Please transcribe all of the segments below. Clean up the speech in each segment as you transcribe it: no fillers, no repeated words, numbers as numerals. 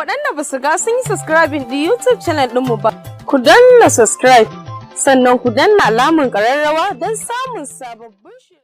Waɗanda ba su ga sun yi subscribing ɗin YouTube channel ɗinmu ba, ku danna subscribe, sannan ku danna alamun ƙararrawa don samun sababbin shirye.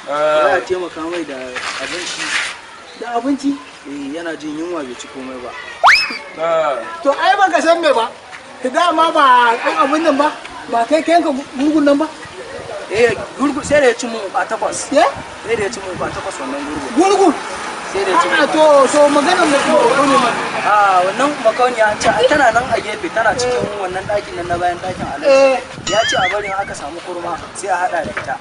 Ya taimaka mai da abinci. Da abinci? Yana jin yunwa bai ci komai ba. To ai baka san me ba. Dama ba ɗan abin nan ba. Ba kai kayanka gurgun nan ba. Gurgu sai da ya ci mu ba takwas. Sai da ya ci mu ba takwas wannan gurgu. Gurgu? Sai da ya ci mu. To so maganar da ko ne ma. Wannan makauniya an ce tana nan a gefe tana cikin wannan ɗakin nan na bayan ɗakin Alhaji. Ya ce a barin aka samu kurma sai a haɗa da ita.